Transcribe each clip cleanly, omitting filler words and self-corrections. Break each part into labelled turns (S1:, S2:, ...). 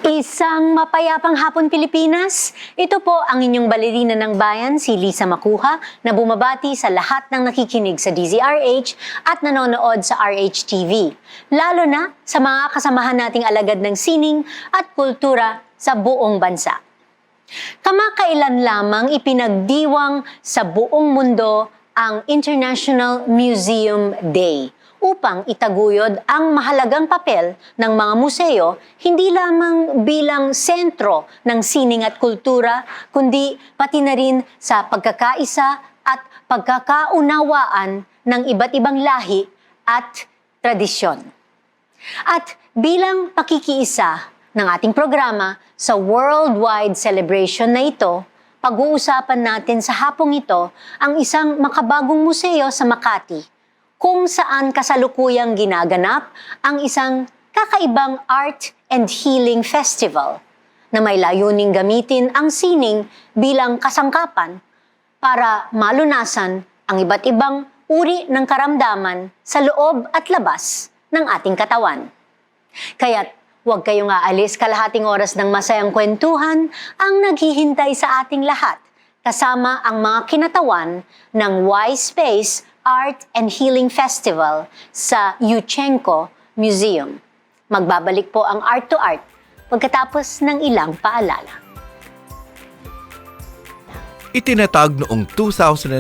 S1: Isang mapayapang hapon Pilipinas. Ito po ang inyong balerina ng bayan, si Lisa Macuja, na bumabati sa lahat ng nakikinig sa DZRH at nanonood sa RH TV. Lalo na sa mga kasamahan nating alagad ng sining at kultura sa buong bansa. Kamakailan lamang ipinagdiwang sa buong mundo ang International Museum Day upang itaguyod ang mahalagang papel ng mga museo hindi lamang bilang sentro ng sining at kultura, kundi pati na rin sa pagkakaisa at pagkakaunawaan ng iba't ibang lahi at tradisyon. At bilang pakikiisa ng ating programa sa worldwide celebration na ito, pag-uusapan natin sa hapong ito ang isang makabagong museo sa Makati, kung saan kasalukuyang ginaganap ang isang kakaibang Art and Healing Festival na may layuning gamitin ang sining bilang kasangkapan para malunasan ang iba't ibang uri ng karamdaman sa loob at labas ng ating katawan. Kaya't huwag kayong aalis, kalahating oras ng masayang kwentuhan ang naghihintay sa ating lahat, kasama ang mga kinatawan ng Y-Space Art and Healing Festival sa Yuchenko Museum. Magbabalik po ang Art to Art pagkatapos ng ilang paalala.
S2: Itinatag noong 2005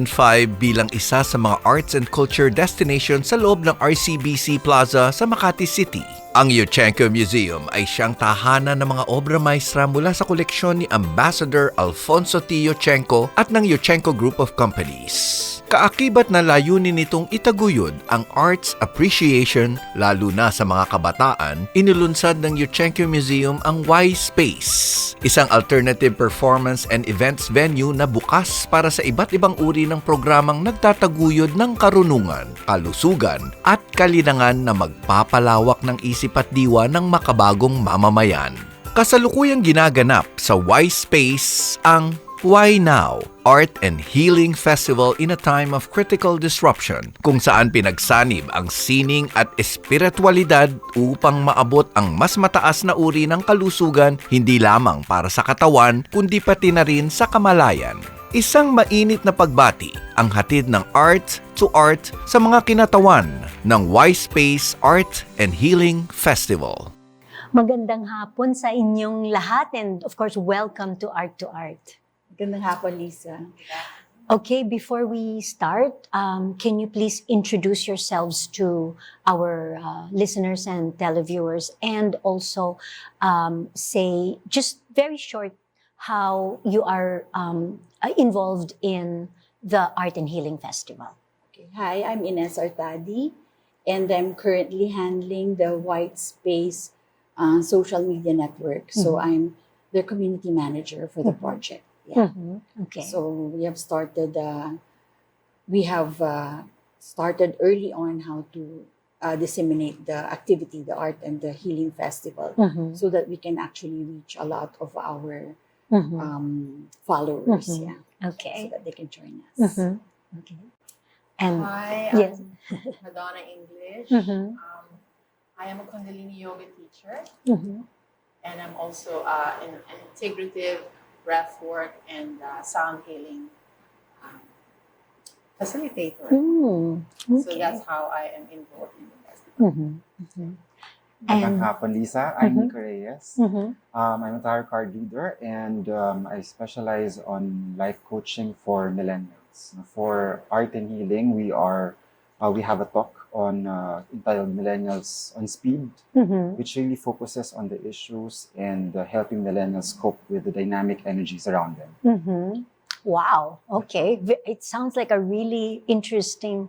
S2: bilang isa sa mga arts and culture destination sa loob ng RCBC Plaza sa Makati City. Ang Yuchenko Museum ay siyang tahanan ng mga obra maestra mula sa koleksyon ni Ambassador Alfonso T. Yuchenko at ng Yuchenko Group of Companies. Kaakibat na layunin nitong itaguyod ang arts appreciation lalo na sa mga kabataan, inilunsad ng Yuchenko Museum ang Y-Space, isang alternative performance and events venue na bukas para sa iba't ibang uri ng programang nagtataguyod ng karunungan, kalusugan at kalinangan na magpapalawak ng isip at diwa ng makabagong mamamayan. Kasalukuyang ginaganap sa Y-Space ang Why Now? Art and Healing Festival in a Time of Critical Disruption, kung saan pinagsanib ang sining at espiritualidad upang maabot ang mas mataas na uri ng kalusugan hindi lamang para sa katawan kundi pati na rin sa kamalayan. Isang mainit na pagbati ang hatid ng Art to Art sa mga kinatawan ng Y-Space Art and Healing Festival.
S1: Magandang hapon sa inyong lahat and of course, welcome to Art to Art.
S3: Magandang hapon, Lisa.
S1: Okay, before we start, can you please introduce yourselves to our listeners and televiewers and also say just very short how you are involved in the Art and Healing Festival.
S3: Okay. Hi, I'm Ines Artadi, and I'm currently handling the White Space social media network. So I'm their community manager for the project. Yeah.
S1: Okay.
S3: So we have started started early on how to disseminate the activity, the Art and the Healing Festival, so that we can actually reach a lot of our followers. Yeah.
S1: Okay.
S3: So that they can join us.
S1: Okay. And
S4: Hi,
S1: yes.
S4: I'm Madonna English. I am a Kundalini yoga teacher, and I'm also an integrative breath work and sound healing facilitator. So that's how I am involved in the festival.
S5: Magandang hapon, Lisa. I'm Nico Reyes. I'm a tarot card reader and I specialize on life coaching for millennials. For Art and Healing, we have a talk on entitled Millennials on Speed, which really focuses on the issues and helping millennials cope with the dynamic energies around them.
S1: Wow. Okay. It sounds like a really interesting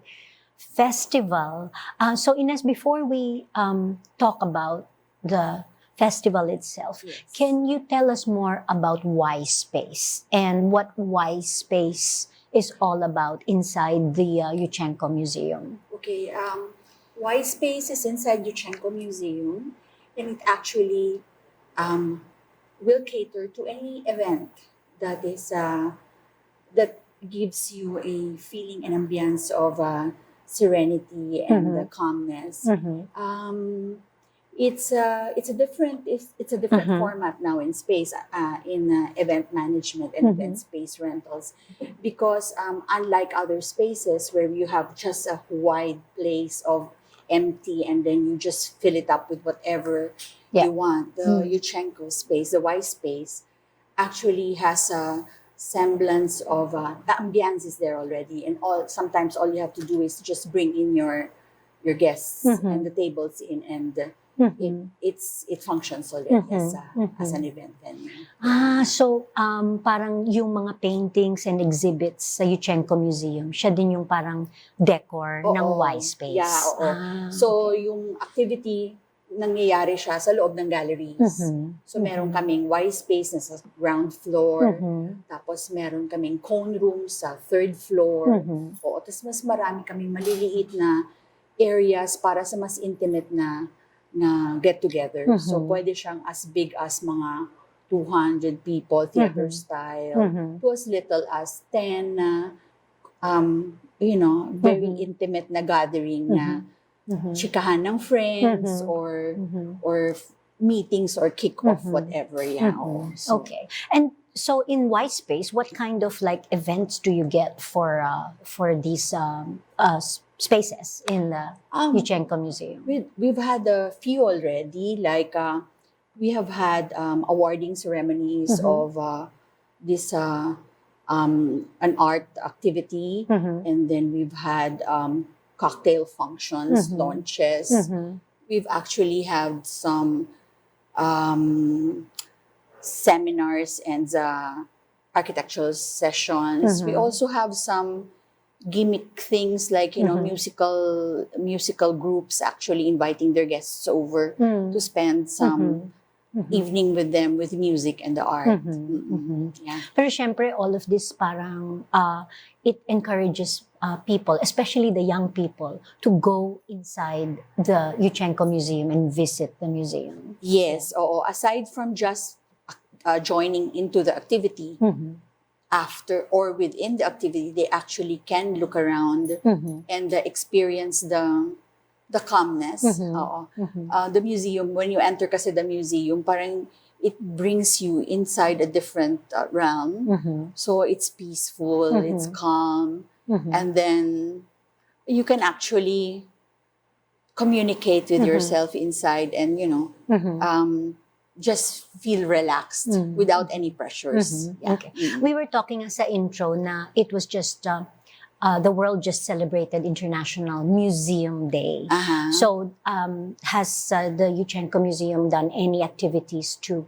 S1: festival. So Ines, before we talk about the festival itself, can you tell us more about Y-Space and what Y-Space is all about inside the Yuchenko Museum?
S3: Okay, White Space is inside Yuchenko Museum, and it actually will cater to any event that is that gives you a feeling and ambience of serenity and calmness. it's a different format now in space, in event management and event space rentals, because unlike other spaces where you have just a wide place of empty and then you just fill it up with whatever
S1: Yeah.
S3: you want, the Yuchenko space, the Y space, actually has a semblance of the ambiance is there already, and sometimes all you have to do is just bring in your guests and the tables in, and it functions already as an event venue.
S1: So parang yung mga paintings and exhibits sa Yuchenko Museum, siya din yung parang decor ng
S3: Oo.
S1: Y Space.
S3: Yeah, oo. So yung activity, nangyayari siya sa loob ng galleries. So meron kaming Y space na sa ground floor, tapos meron kaming cone room sa third floor. Oo, tapos mas marami kaming maliliit na areas para sa mas intimate na get together. So pwede siyang as big as mga 200 people, theater style, to as little as 10 very intimate na gathering na chikahan ng friends or meetings or kick-off, whatever. Yeah. So,
S1: Okay. And so in Y Space, what kind of like events do you get for these spaces in the Yuchenko Museum?
S3: we've had a few already. Like we have had awarding ceremonies of this an art activity, and then we've had cocktail functions, launches. We've actually had some seminars and architectural sessions. We also have some gimmick things like musical groups actually inviting their guests over to spend some evening with them with music and the art. Yeah.
S1: Pero syempre, all of this parang it encourages people, especially the young people, to go inside the Yuchenko Museum and visit the museum.
S3: Yes, oo. Aside from just joining into the activity, after or within the activity, they actually can look around and experience the calmness. Oo. The museum, when you enter kasi the museum, parang it brings you inside a different realm. So it's peaceful, it's calm, and then you can actually communicate with yourself inside and, just feel relaxed without any pressures. Yeah.
S1: Okay. We were talking sa intro na it was just the world just celebrated International Museum Day. So has the Yuchenko Museum done any activities to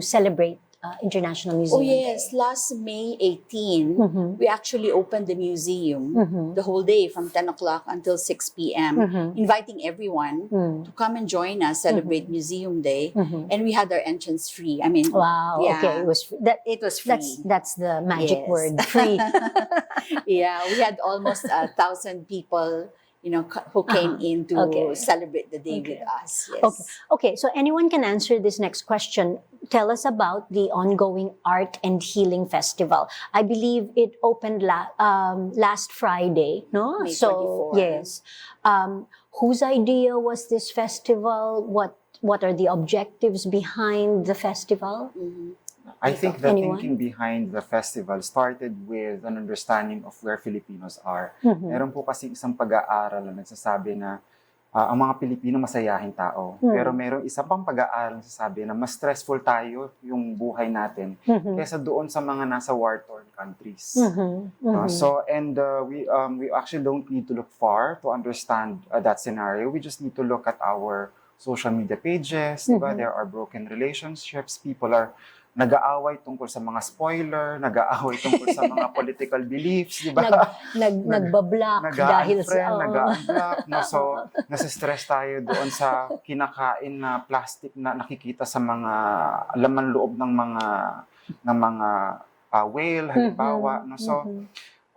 S1: celebrate International Museum
S3: Oh yes,
S1: Day?
S3: last May 18, we actually opened the museum the whole day from 10 o'clock until 6 p.m., inviting everyone to come and join us, celebrate Museum Day. And we had our entrance free. I mean,
S1: Wow.
S3: yeah,
S1: Okay. It was
S3: it was free.
S1: That's the magic
S3: Yes.
S1: word, free.
S3: Yeah, we had almost 1,000 people, who came in to
S1: Okay.
S3: celebrate the day
S1: Okay.
S3: with us. Yes.
S1: Okay, so anyone can answer this next question. Tell us about the ongoing Art and Healing Festival. I believe it opened last Friday, no?
S3: May
S1: So
S3: 24.
S1: yes, whose idea was this festival? What are the objectives behind the festival?
S5: I think the
S1: Anyone?
S5: thinking behind the festival started with an understanding of where Filipinos are. Meron po kasi isang pag-aaral na nagsasabi na ang mga Pilipino masayahin tao. Pero meron isa pang pag-aaral na nagsasabi na mas stressful tayo yung buhay natin kaysa doon sa mga nasa war-torn countries. We actually don't need to look far to understand that scenario. We just need to look at our social media pages. Diba? There are broken relationships. People are nag-aaway tungkol sa mga spoiler, nag-aaway tungkol sa mga political beliefs, di ba?
S1: Nagbablock dahil sa...
S5: Nag-unblock. No? So, nasistress tayo doon sa kinakain na plastic na nakikita sa mga laman loob ng mga whale, halimbawa. No? So,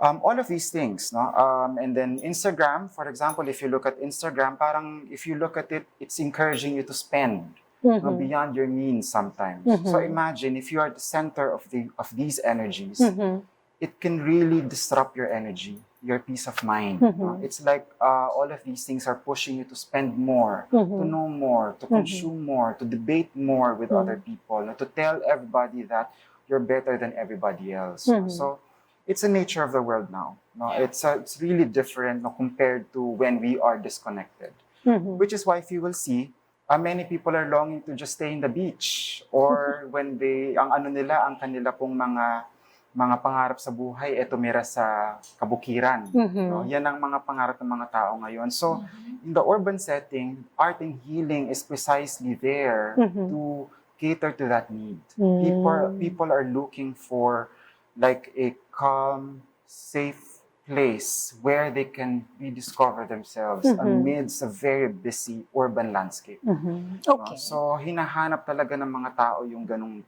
S5: all of these things. No? And then Instagram, for example, if you look at Instagram, parang if you look at it, it's encouraging you to spend. Beyond your means sometimes. So imagine if you are the center of these energies, it can really disrupt your energy. your peace of mind.
S1: Mhm.
S5: It's like all of these things are pushing you to spend more, to know more, to consume more, to debate more with other people, to tell everybody that you're better than everybody else. So it's the nature of the world now.
S4: Yeah.
S5: It's really different compared to when we are disconnected. Which is why if you will see, many people are longing to just stay in the beach or when ang ano nila, ang kanila pong mga pangarap sa buhay tumira sa kabukiran. Yan ang mga pangarap ng mga tao ngayon. So, in the urban setting, art and healing is precisely there to cater to that need. People are looking for like a calm, safe place where they can rediscover themselves amidst a very busy urban landscape.
S1: Okay.
S5: So, hinahanap talaga ng mga tao yung ganong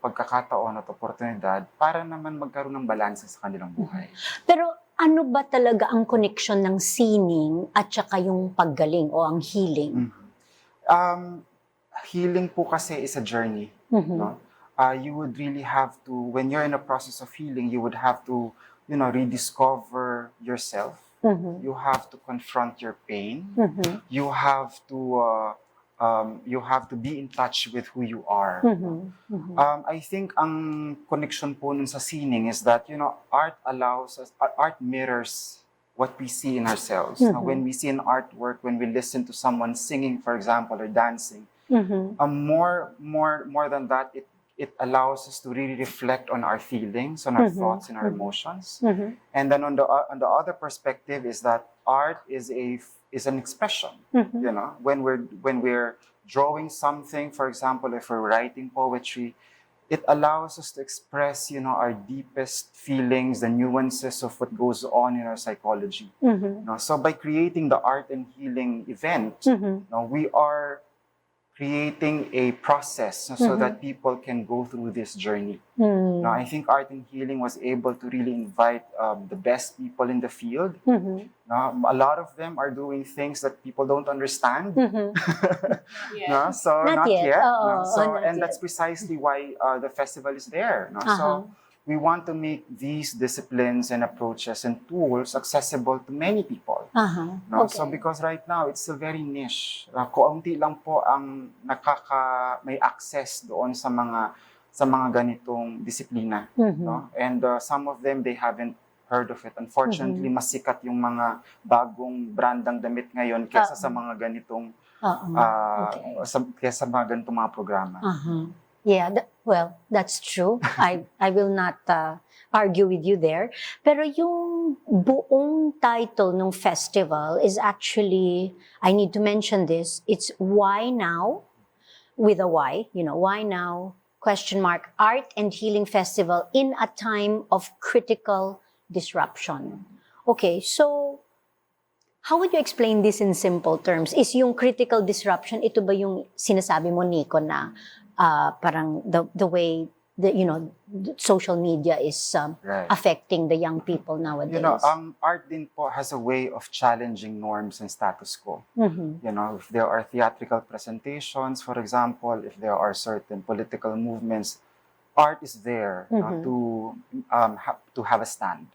S5: pagkakataon at oportunidad para naman magkaroon ng balanse sa kanilang buhay.
S1: Pero ano ba talaga ang connection ng sining at saka yung paggaling o ang healing?
S5: Healing po kasi is a journey. No? You would really have to, when you're in a process of healing, you would have to, rediscover yourself. You have to confront your pain. You have to be in touch with who you are. I think ang connection po nun sa sining is that, art allows us, art mirrors what we see in ourselves. When we see an artwork, when we listen to someone singing, for example, or dancing, more than that, it allows us to really reflect on our feelings, on our thoughts, and our emotions. And then on the other perspective is that art is an expression. When we're drawing something, for example, if we're writing poetry, it allows us to express, our deepest feelings, the nuances of what goes on in our psychology. So by creating the art and healing event, we are creating a process so that people can go through this journey. Now, I think art and healing was able to really invite the best people in the field. A lot of them are doing things that people don't understand. So
S1: Not yet. Not
S5: and
S1: yet.
S5: that's precisely why the festival is there. So we want to make these disciplines and approaches and tools accessible to many people.
S1: Okay.
S5: So because right now it's still very niche. Kaunti lang po ang may access doon sa mga ganitong disiplina. And some of them, they haven't heard of it. Unfortunately, mas sikat yung mga bagong brandang damit ngayon kesa sa mga ganitong kesa mga ganitong mga programa.
S1: Yeah, well, that's true. I will not argue with you there. Pero yung buong title ng festival is actually, I need to mention this, it's Why Now? With a Y, Why Now? ? Art and Healing Festival in a Time of Critical Disruption. Okay, so how would you explain this in simple terms? Is yung critical disruption, ito ba yung sinasabi mo, Nico, na parang the way social media is
S5: Right.
S1: affecting the young people nowadays?
S5: Art din po has a way of challenging norms and status quo. If there are theatrical presentations, for example, if there are certain political movements, art is there to have a stand.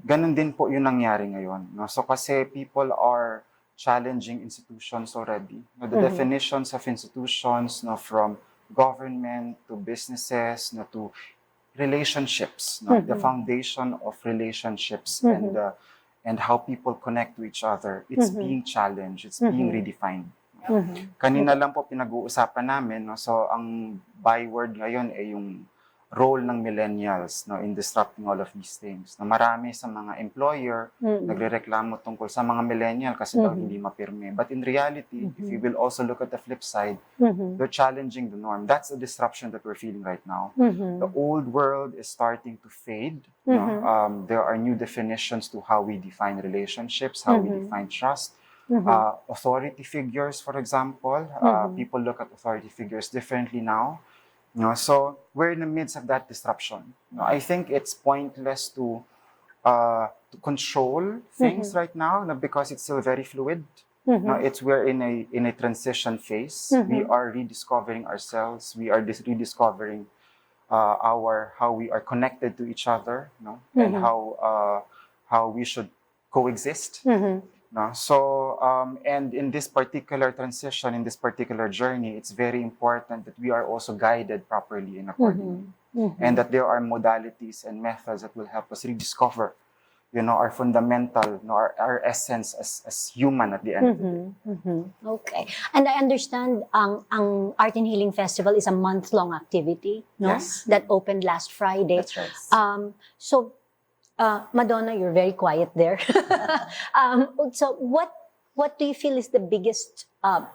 S5: Ganun din po yung nangyari ngayon. So kasi people are challenging institutions already. The definitions of institutions, from government to businesses, to relationships, the foundation of relationships and how people connect to each other. It's being challenged, it's being redefined. Kanina lang po pinag-uusapan namin, so ang byword ngayon ay yung role ng millennials in disrupting all of these things. Marami sa mga employer nagrereklamo tungkol sa mga millennial kasi daw hindi mapirme. But in reality, if you will also look at the flip side, they're challenging the norm. That's the disruption that we're feeling right now. The old world is starting to fade. There are new definitions to how we define relationships, how we define trust. Authority figures, for example, people look at authority figures differently now. So we're in the midst of that disruption. I think it's pointless to control things right now because it's still very fluid. We're in a transition phase. We are rediscovering ourselves. We are rediscovering how we are connected to each other, and how we should coexist. No? So, and in this particular transition, in this particular journey, it's very important that we are also guided properly and accordingly. And that there are modalities and methods that will help us rediscover, our fundamental, our essence as human at the end of the day.
S1: Okay. And I understand ang Art and Healing Festival is a month-long activity, no?
S5: Yes.
S1: That opened last Friday.
S5: That's right.
S1: So, Madonna, you're very quiet there. So what do you feel is the biggest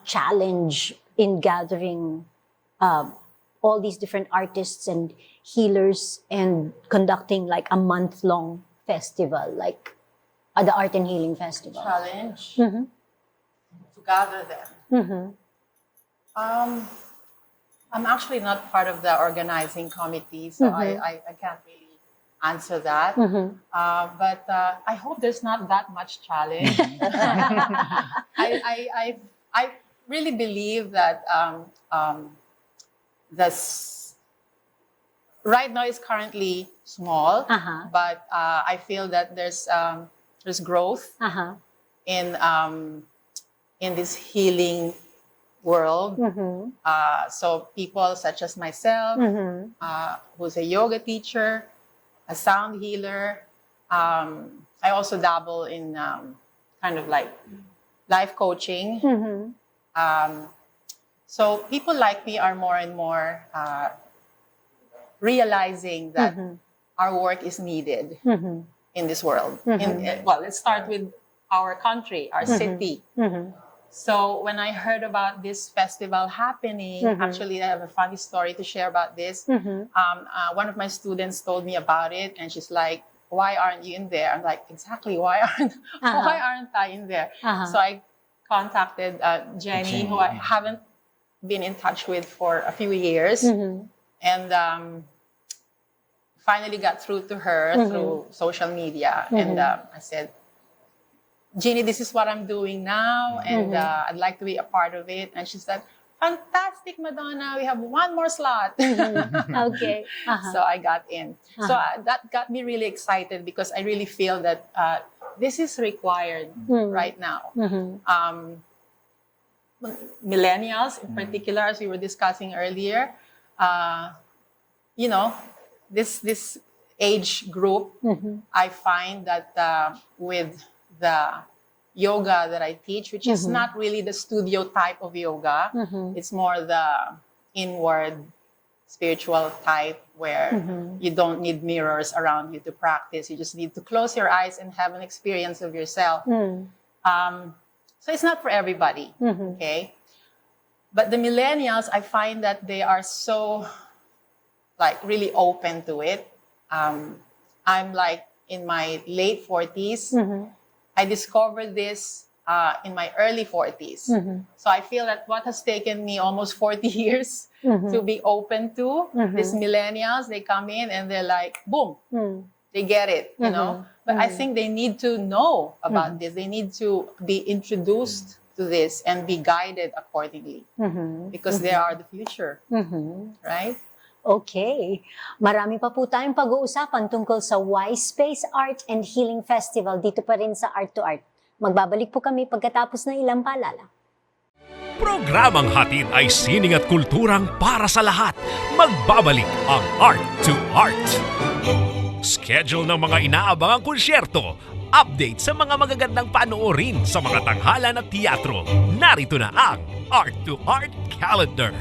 S1: challenge in gathering all these different artists and healers and conducting like a month-long festival, like the Art and Healing Festival?
S4: Challenge to gather them. I'm actually not part of the organizing committee, so I can't really answer that. But I hope there's not that much challenge. I really believe that this right now is currently small, but I feel that there's growth in this healing world. So people such as myself, who's a yoga teacher, a sound healer. I also dabble in kind of like life coaching. So people like me are more and more realizing that our work is needed in this world. Well, let's start with our country, our city. So when I heard about this festival happening, actually I have a funny story to share about this. One of my students told me about it, and she's like, "Why aren't you in there?" I'm like, "Exactly, why aren't I in there?" So I contacted Jenny, who I haven't been in touch with for a few years, and finally got through to her through social media, and I said, "Jeannie, this is what I'm doing now, and I'd like to be a part of it." And she said, "Fantastic, Madonna, we have one more slot."
S1: Okay.
S4: So I got in. So that got me really excited, because I really feel that this is required right now. Millennials in particular, as we were discussing earlier, this age group, I find that with the yoga that I teach, which is not really the studio type of yoga, it's more the inward spiritual type, where you don't need mirrors around you to practice. You just need to close your eyes and have an experience of yourself. So it's not for everybody, okay? But the millennials, I find that they are so really open to it. I'm like in my late 40s. I discovered this in my early 40s. So I feel that what has taken me almost 40 years to be open to these millennials, they come in and they're like, boom, they get it, But I think they need to know about this. They need to be introduced to this and be guided accordingly, because they are the future, right?
S1: Okay. Marami pa po tayong pag-uusapan tungkol sa Wise Space Art and Healing Festival dito pa rin sa Art to Art. Magbabalik po kami pagkatapos ng ilang paalala.
S6: Programang hatid ay sining at kulturang para sa lahat. Magbabalik ang Art to Art. Schedule ng mga inaabangang konsyerto. Update sa mga magagandang panoorin sa mga tanghalan at teatro. Narito na ang Art to Art Calendar.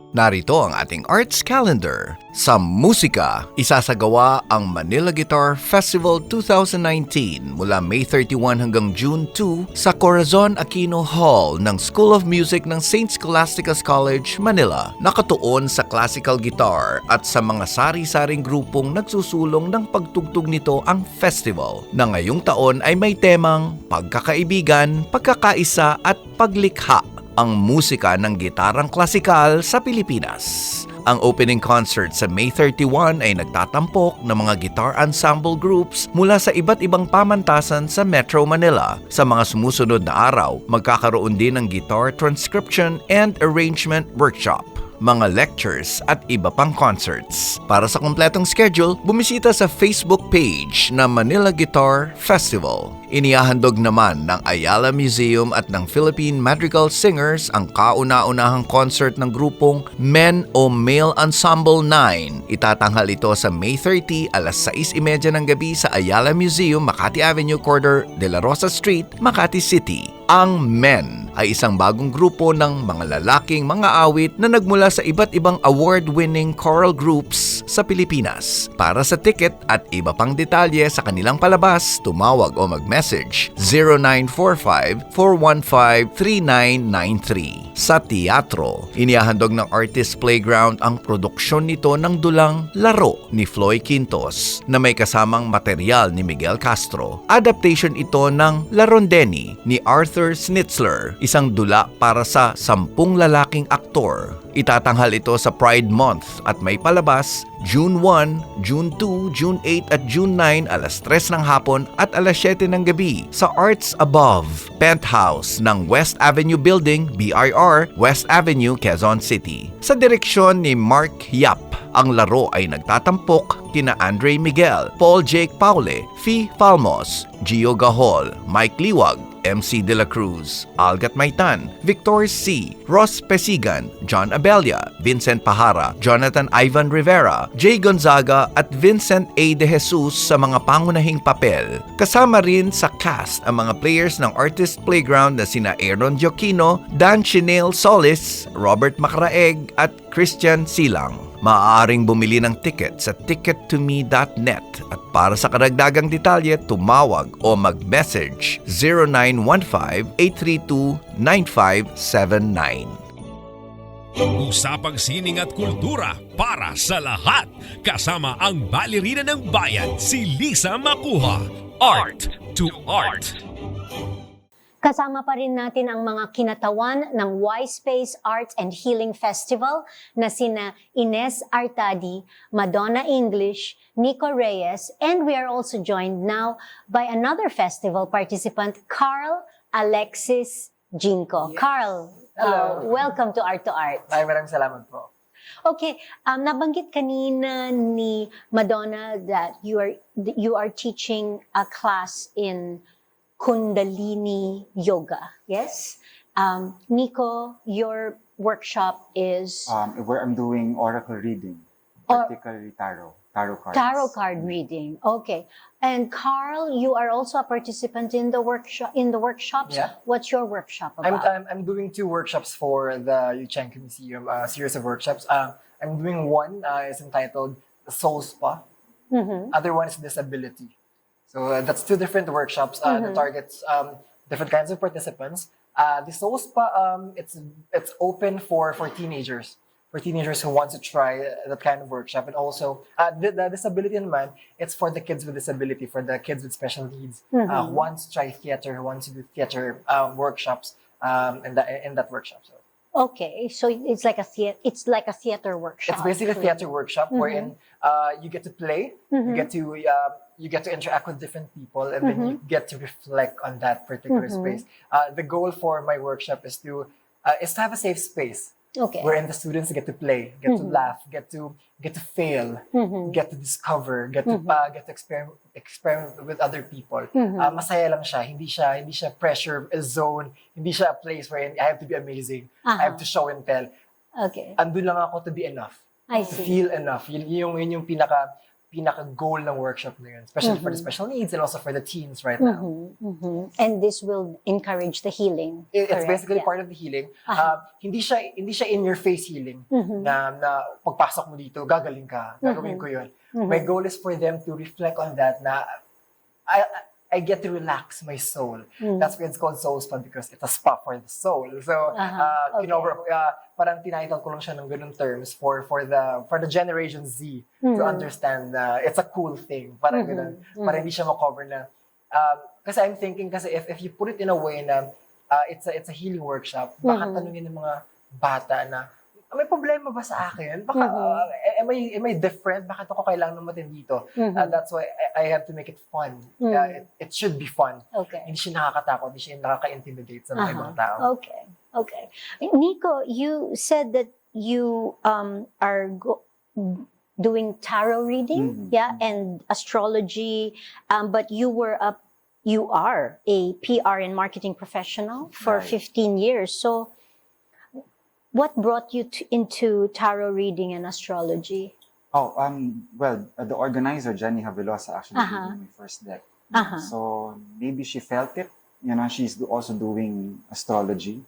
S2: Narito ang ating arts calendar. Sa musika, isasagawa ang Manila Guitar Festival 2019 mula May 31 hanggang June 2 sa Corazon Aquino Hall ng School of Music ng St. Scholastica's College, Manila. Nakatuon sa classical guitar at sa mga sari-saring grupong nagsusulong ng pagtugtog nito ang festival, na ngayong taon ay may temang pagkakaibigan, pagkakaisa at paglikha, ang musika ng gitarang klasikal sa Pilipinas. Ang opening concert sa May 31 ay nagtatampok ng mga guitar ensemble groups mula sa iba't ibang pamantasan sa Metro Manila. Sa mga sumusunod na araw, magkakaroon din ng guitar transcription and arrangement workshop. mga lectures at iba pang concerts. Para sa kumpletong schedule, bumisita sa Facebook page na Manila Guitar Festival. Inihahandog naman ng Ayala Museum at ng Philippine Madrigal Singers ang kauna-unahang concert ng grupong Men o Male Ensemble 9. Itatanghal ito sa May 30 alas 6:30 ng gabi sa Ayala Museum, Makati Avenue, corner de la Rosa Street, Makati City. Ang Men ay isang bagong grupo ng mga lalaking mga awit na nagmula sa iba't ibang award-winning choral groups sa Pilipinas. Para sa ticket at iba pang detalye sa kanilang palabas, tumawag o mag-message 0945-415-3993. Sa teatro, inihahandog ng Artist Playground ang produksyon nito ng dulang Laro ni Floy Quintos na may kasamang material ni Miguel Castro. Adaptation ito ng La Rondeni ni Arthur Schnitzler, isang dula para sa 10 lalaking aktor. Itatanghal ito sa Pride Month at may palabas June 1, June 2, June 8 at June 9 alas 3 ng hapon at alas 7 ng gabi sa Arts Above, Penthouse ng West Avenue Building, BIR, West Avenue, Quezon City. Sa direksyon ni Mark Yap, ang laro ay nagtatampok kina Andre Miguel, Paul Jake Paule, Fee Falmos, Gio Gahol, Mike Liwag, MC De La Cruz, Algat Maitan, Victor C., Ross Pesigan, John Abella, Vincent Pahara, Jonathan Ivan Rivera, Jay Gonzaga at Vincent A. De Jesus sa mga pangunahing papel. Kasama rin sa cast ang mga players ng Artist Playground na sina Aaron Gioquino, Dan Chinel Solis, Robert Macraeg at Christian Silang. Maaaring bumili ng ticket sa tickettome.net at para sa karagdagang detalye, tumawag o mag-message 0915-832-9579.
S6: Usapang sining at kultura para sa lahat. Kasama ang balerina ng bayan, si Lisa Macuja. Art to Art.
S1: Kasama pa rin natin ang mga kinatawan ng Y-Space Arts and Healing Festival na sina Ines Artadi, Madonna English, Nico Reyes, and we are also joined now by another festival participant, Carl Alexis Jinko.
S7: Yes.
S1: Carl,
S7: Hello.
S1: welcome to Art to Art.
S7: Ay, maraming salamat po.
S1: Okay, nabanggit kanina ni Madonna that you are teaching a class in Kundalini Yoga, yes? Nico, your workshop is
S5: Where I'm doing oracle reading, particularly tarot cards.
S1: tarot card reading. Okay. And Carl, you are also a participant in the workshops.
S7: Yeah.
S1: What's your workshop about?
S7: I'm doing 2 workshops for the Yuchenko Museum, a series of workshops. I'm doing one is entitled Soul Spa.
S1: Mhm.
S7: Other one is Disability. So that's 2 different workshops that targets different kinds of participants. The Soul Spa, it's open for teenagers. For teenagers who want to try that kind of workshop. And also, the disability naman, it's for the kids with disability, for the kids with special needs, who want to try theater, who want to do theater workshops in that workshop. So
S1: Okay, so it's like a theater workshop.
S7: it's basically a theater workshop wherein you get to play, you get to interact with different people, and then you get to reflect on that particular space. The goal for my workshop is to have a safe space.
S1: Okay.
S7: Wherein the students get to play, get to laugh, get to fail, get to discover, get to experiment with other people. Masaya lang siya, hindi siya pressure zone, hindi siya a place wherein I have to be amazing, I have to show and tell.
S1: Okay.
S7: Andun lang ako to be enough,
S1: I
S7: to
S1: see.
S7: feel enough. Yun yung pinaka goal ng workshop na yun, especially for the special needs and also for the teens right now.
S1: And this will encourage the healing.
S7: It's
S1: correct?
S7: basically
S1: Yeah.
S7: part of the healing. Hindi siya in your face healing na pagpasok mo dito gagaling ka, gagawin ko 'yun. My goal is for them to reflect on that na I get to relax my soul. That's why it's called Soul Spa, because it's a spa for the soul. So, parang tinitle ko lang siya ng ganung terms for the Generation Z to understand na it's a cool thing. Parang ganun. Parang hindi siya ma-cover na. Kasi I'm thinking, kasi if you put it in a way na it's a healing workshop, baka tanungin ng mga bata na, may problema ba sa akin? Baka, am I different? Bakit ako kailangan naman dito? That's why I have to make it fun. It should be fun.
S1: Okay.
S7: Hindi siya nakakatakot, hindi siya nakaka-intimidate sa mga ibang tao.
S1: Okay. Nico, you said that you are doing tarot reading, and astrology, but you are a PR and marketing professional for
S5: Right.
S1: 15 years. So what brought you into tarot reading and astrology?
S5: Oh, well, the organizer, Jenny Havelosa, actually gave me my first deck. So maybe she felt it. She's also doing astrology.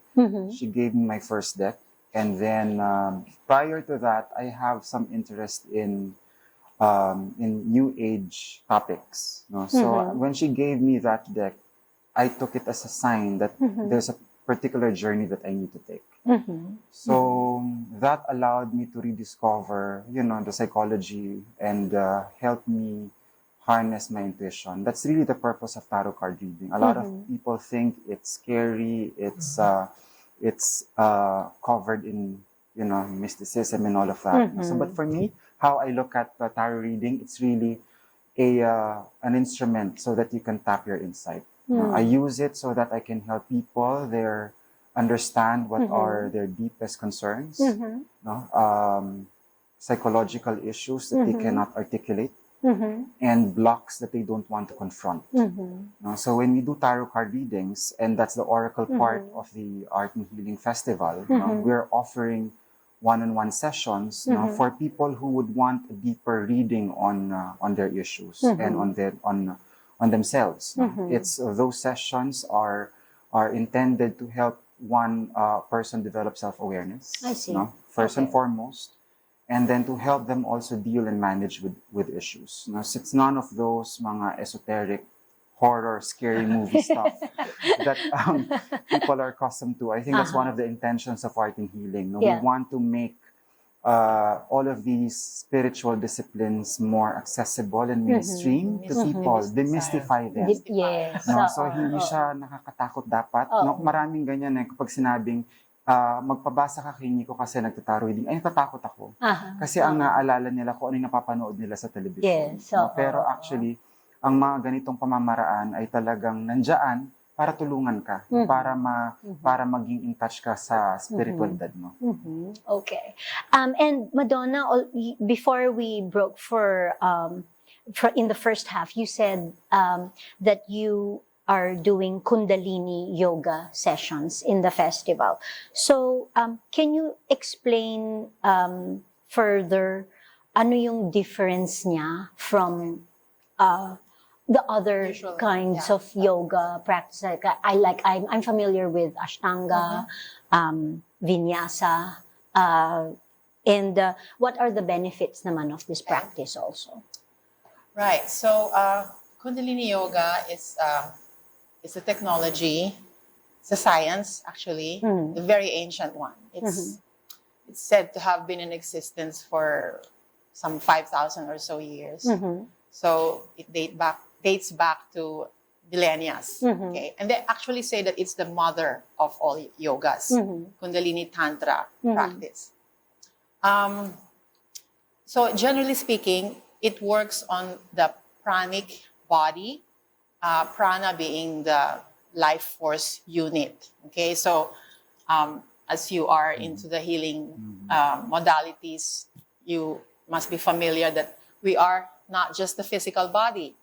S5: She gave me my first deck. And then prior to that, I have some interest in new age topics. So when she gave me that deck, I took it as a sign that there's a particular journey that I need to take. So that allowed me to rediscover, the psychology and help me harness my intuition. That's really the purpose of tarot card reading. A lot of people think it's scary, it's covered in, mysticism and all of that. So, but for me, how I look at the tarot reading, it's really an instrument so that you can tap your insight. I use it so that I can help people understand what are their deepest concerns, psychological issues that they cannot articulate, and blocks that they don't want to confront. So when we do tarot card readings, and that's the oracle part of the Art and Healing Festival, we're offering one-on-one sessions for people who would want a deeper reading on their issues and on themselves. It's those sessions are intended to help one person develop self-awareness.
S1: I see.
S5: First and foremost, and then to help them also deal and manage with issues. So it's none of those mga esoteric, horror, scary movie stuff that people are accustomed to. I think that's one of the intentions of Art and Healing. We want to make all of these spiritual disciplines more accessible and mainstream to people, demystify them.
S1: Yes.
S5: So hindi siya nakakatakot dapat. Maraming ganyan kapag sinabing magpabasa ka kay Nico kasi nagtataro reading, ay natatakot ako. Kasi ang naalala nila kung ano yung napapanood nila sa television.
S1: Yes.
S5: Pero actually, ang mga ganitong pamamaraan ay talagang nandyan para tulungan ka, para maging in touch ka sa spiritualidad mo.
S1: Okay. And Madonna, before we broke for in the first half, you said that you are doing Kundalini yoga sessions in the festival. So, can you explain further ano yung difference niya from the other
S4: Usual,
S1: kinds of yoga practice? I'm familiar with Ashtanga, Vinyasa, and what are the benefits naman of this practice also?
S4: Right. So Kundalini Yoga is a technology. It's a science, actually, a very ancient one. It's said to have been in existence for some 5,000 or so years. So it dates back to millennia. Okay, and they actually say that it's the mother of all yogas, Kundalini Tantra practice. So generally speaking, it works on the pranic body, prana being the life force unit. Okay, so as you are into the healing modalities, you must be familiar that we are not just the physical body.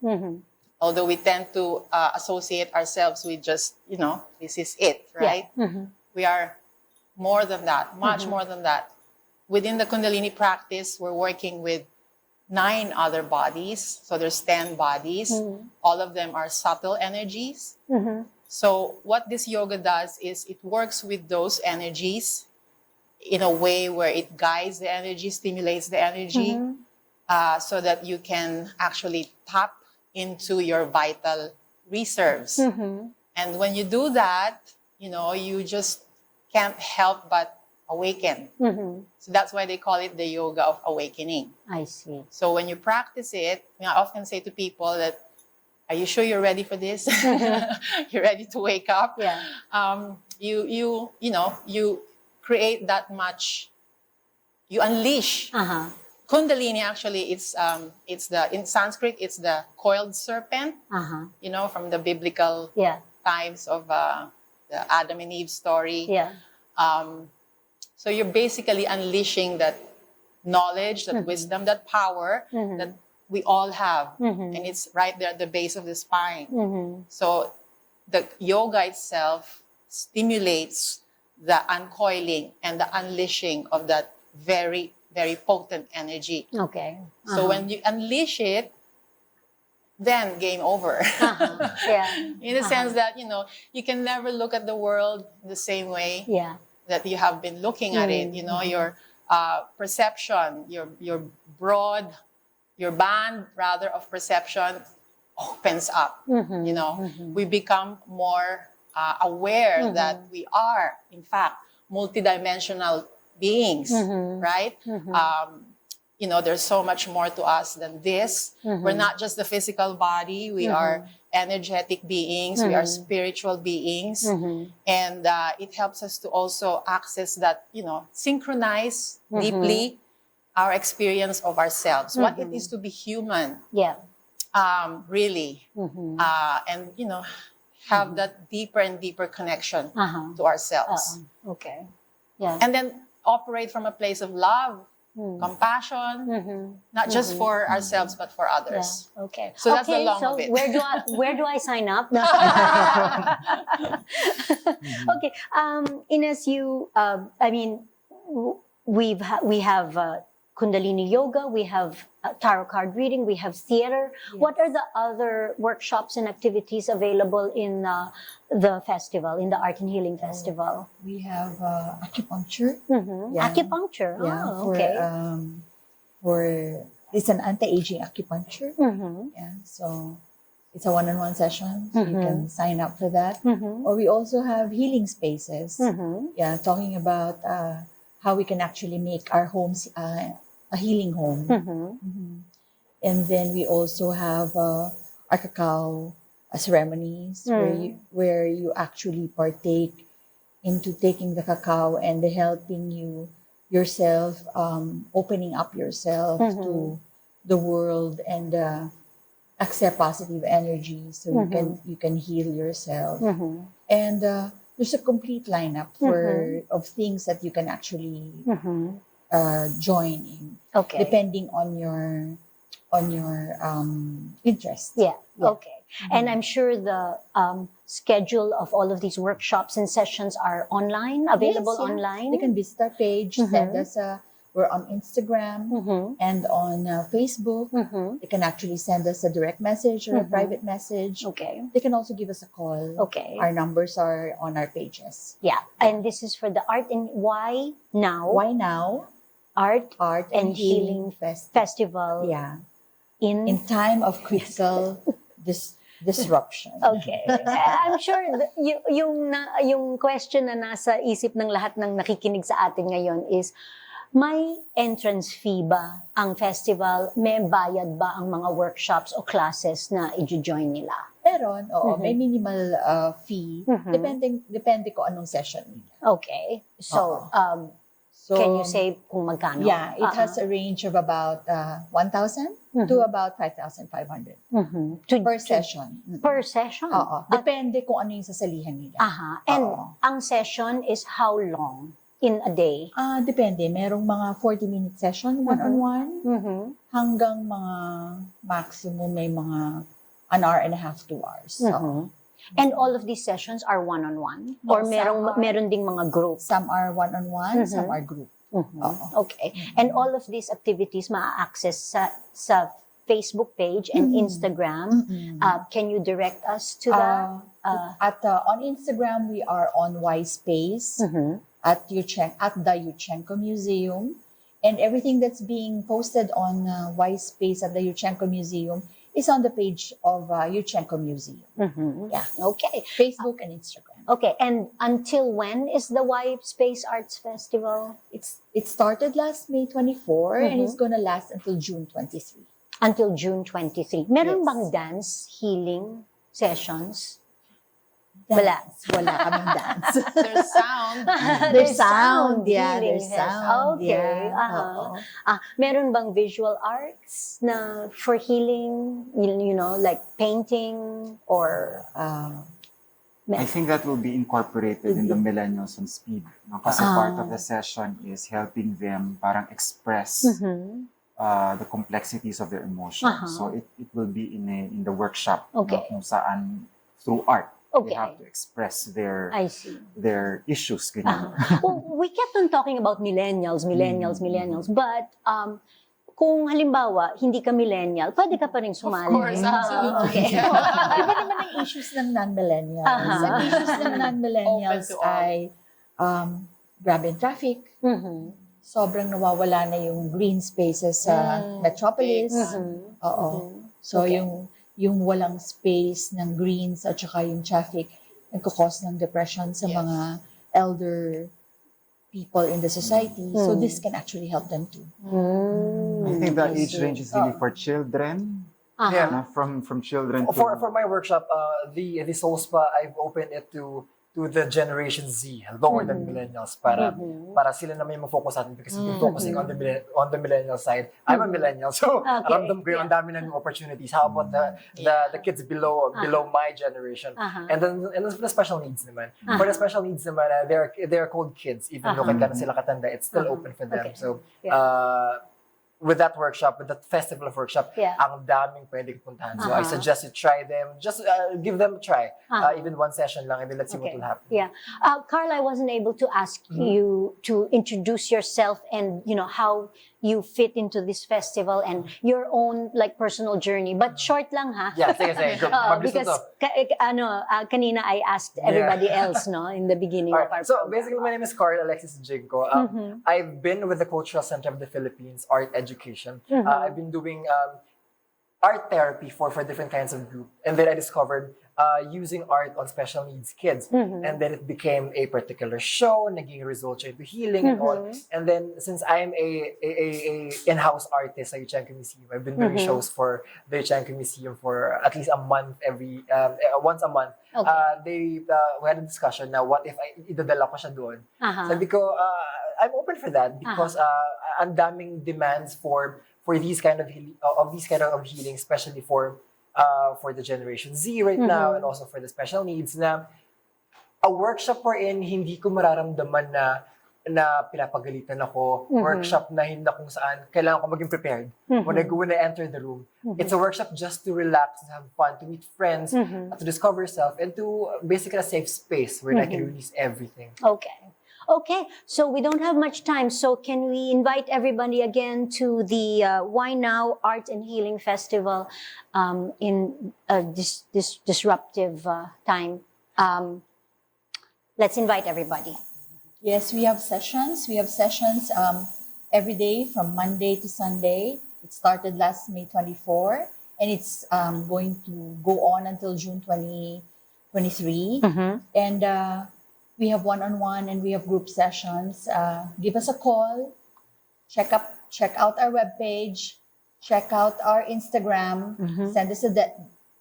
S4: Although we tend to associate ourselves with just, this is it, right? We are more than that, much more than that. Within the Kundalini practice, we're working with 9 other bodies. So there's 10 bodies. All of them are subtle energies. So what this yoga does is it works with those energies in a way where it guides the energy, stimulates the energy, so that you can actually tap into your vital reserves. And when you do that, you just can't help but awaken. So that's why they call it the yoga of awakening.
S1: I see.
S4: So when you practice it, I often say to people that, are you sure you're ready for this? You're ready to wake up?
S1: Yeah.
S4: You create that much, you unleash. Kundalini, actually, it's in Sanskrit, it's the coiled serpent, from the biblical times of the Adam and Eve story. So you're basically unleashing that knowledge, that wisdom, that power that we all have. And it's right there at the base of the spine. So the yoga itself stimulates the uncoiling and the unleashing of that very, very potent energy.
S1: Okay.
S4: So when you unleash it, then game over.
S1: Yeah.
S4: In the sense that, you can never look at the world the same way
S1: Yeah.
S4: that you have been looking at it. Your perception, your band rather of perception opens up. We become more aware that we are, in fact, multidimensional beings, right? There's so much more to us than this. We're not just the physical body. We are energetic beings. We are spiritual beings. And it helps us to also access that, synchronize deeply our experience of ourselves, what it is to be human,
S1: Yeah.
S4: really. And, have that deeper and deeper connection to ourselves.
S1: Okay. Yeah.
S4: And then operate from a place of love, compassion, not just for ourselves, but for others.
S1: Yeah. Okay.
S4: So that's the
S1: Okay,
S4: long
S1: so
S4: of it.
S1: where do I sign up? Okay. Ines, we have Kundalini Yoga, we have tarot card reading, we have theater.
S3: Yes.
S1: What are the other workshops and activities available in the festival, in the Art and Healing Festival?
S3: We have acupuncture.
S1: Yeah. Acupuncture.
S3: Yeah,
S1: Oh, okay.
S3: for it's an anti-aging acupuncture. Yeah, so it's a one-on-one session. So you can sign up for that. Or we also have healing spaces. Yeah, talking about how we can actually make our homes a healing home. And then we also have our cacao ceremonies where you actually partake into taking the cacao and helping yourself, opening up yourself to the world and accept positive energy so you can heal yourself. And there's a complete lineup of things that you can actually join in,
S1: Okay.
S3: depending on your interest.
S1: Yeah. Okay. And I'm sure the schedule of all of these workshops and sessions are available
S3: Yes, yeah.
S1: online.
S3: They can visit our page, send us we're on Instagram and on Facebook. They can actually send us a direct message or a private message.
S1: Okay.
S3: They can also give us a call.
S1: Okay.
S3: Our numbers are on our pages.
S1: Yeah. And this is for the Art and Why Now?
S3: Why now?
S1: Art
S3: Art
S1: and Healing
S3: Festival.
S1: Festival
S3: Yeah.
S1: in
S3: time of critical disruption.
S1: Okay. I'm sure yung question na nasa isip ng lahat ng nakikinig sa atin ngayon is, may entrance fee ba ang festival? May bayad ba ang mga workshops o classes na i-join nila?
S3: Meron, oo. May minimal fee. Depende ko anong session nila.
S1: Okay. So,
S3: So,
S1: can you say kung magkano?
S3: Yeah, it has a range of about 1,000 to about 5,500 per session.
S1: Per session?
S3: Oo. Depende kung ano yung sasalihan nila.
S1: And
S3: Oo.
S1: ang session is how long in a day?
S3: Depende. Merong mga 40-minute session, one-on-one, hanggang mga maximum may mga an hour and a half, 2 hours. So,
S1: And all of these sessions are one-on-one?
S3: No,
S1: Or
S3: some are-
S1: meron ding mga group?
S3: some are one-on-one, some are group. Oo.
S1: Okay. And all of these activities ma-access sa Facebook page and Instagram. Can you direct us to that?
S3: On Instagram, we are on Y-Space at the Yuchenko Museum. And everything that's being posted on Y-Space at the Yuchenko Museum is on the page of Yuchenko Museum. Yeah.
S1: Okay.
S3: Facebook and Instagram.
S1: Okay. And until when is the Y Space Arts Festival?
S3: It started last May 24 and it's gonna last until June 23.
S1: Until June 23. Meron
S3: Yes.
S1: bang dance healing sessions? Wala.
S3: Wala kaming dance.
S4: There's sound.
S3: There's sound. Yeah,
S1: healing
S3: there's
S1: sessions.
S3: sound.
S1: Okay.
S3: Yeah. Oo.
S1: Meron bang visual arts na for healing? Like painting or
S5: I think that will be incorporated in the Millennials on Speed. No? Kasi part of the session is helping them parang express the complexities of their emotions. So it will be in the workshop no? Kung saan through art they have to express their issues.
S1: Well, we kept on talking about millennials, but kung halimbawa, hindi ka millennial, pwede ka pa rin sumali.
S4: Of course, absolutely.
S8: Iba naman ang issues ng non-millennials. Ang issues ng non-millennials
S4: Open to all.
S8: ay grab and traffic. Sobrang nawawala na yung green spaces sa metropolis. Oo. So yung walang space ng greens at saka yung traffic nagkakos ng depression sa mga elder people in the society. So this can actually help them too.
S5: I think the age range is really for children.
S7: Yeah.
S5: No? From children to...
S7: For my workshop, the Soul Spa, I've opened it to the Generation Z, lower than millennials, para sila naman yung ma-focus natin because we've been focusing on the millennial side. I'm a millennial, so alam ko yung ang dami na ng opportunities. How about the kids below my generation? And then for the special needs naman. For the special needs naman, they're called kids, even though kahit na sila katanda, it's still open for them. So with that workshop, with that festival of workshop, ang daming pwedeng puntahan. So I suggest you try them. Just give them a try. Even one session lang, and then let's see what will happen.
S1: Yeah. Carl, I wasn't able to ask you to introduce yourself and, how you fit into this festival and your own, personal journey. But short lang, ha?
S7: Yeah, sige.
S1: Because, kanina I asked everybody else, no, in the beginning of our
S7: So
S1: program.
S7: basically, my name is Carl Alexis Jinko. I've been with the Cultural Center of the Philippines, Art Education. I've been doing art therapy for different kinds of group. And then I discovered using art on special needs kids. And then it became a particular show, naging result siya into healing and all. And then since I'm a in-house artist sa Yuchenko Museum, I've been doing shows for the Yuchenko Museum for at least a month, once a month. We had a discussion na what if idadala ko siya doon. Sabi ko, I'm open for that because ang daming demands for these kind of healing, especially for the Generation Z right now and also for the special needs na a workshop wherein hindi ko mararamdaman na pinapagalitan ako, workshop na hindi kung saan kailangan ko maging prepared when I enter the room. It's a workshop just to relax, to have fun, to meet friends, to discover yourself, and to basically a safe space where I can release everything.
S1: Okay, so we don't have much time. So can we invite everybody again to the Why Now Art and Healing Festival in this disruptive time? Let's invite everybody.
S8: Yes, we have sessions. We have sessions every day from Monday to Sunday. It started last May 24, and it's going to go on until June 2023. And we have one-on-one and we have group sessions. Give us a call. Check out our webpage. Check out our Instagram. Send us a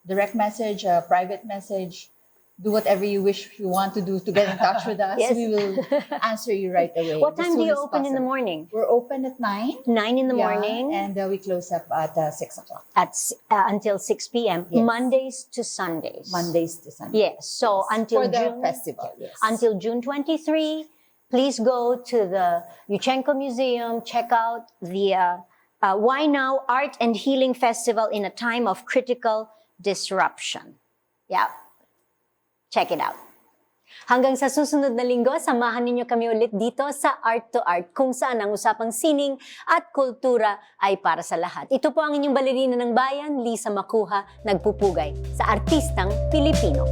S8: direct message, a private message. Do whatever you want to do to get in touch with us.
S1: Yes.
S8: We will answer you right away.
S1: What time
S8: as
S1: do
S8: soon
S1: you
S8: as
S1: open in the
S8: possible.
S1: morning?
S8: We're open at 9.
S1: 9 in the morning.
S8: And we close up at 6 o'clock.
S1: Until 6 p.m.
S8: Yes.
S1: Mondays to Sundays.
S8: Mondays to Sundays.
S1: Yes. So until
S8: for the
S1: June
S8: festival. Yes.
S1: until June 23, please go to the Yuchenko Museum. Check out the Why Now Art and Healing Festival in a time of critical disruption. Yeah. Check it out. Hanggang sa susunod na linggo, samahan ninyo kami ulit dito sa Art to Art, kung saan ang usapang sining at kultura ay para sa lahat. Ito po ang inyong balerina ng bayan, Lisa Macuja, nagpupugay sa artistang Pilipino.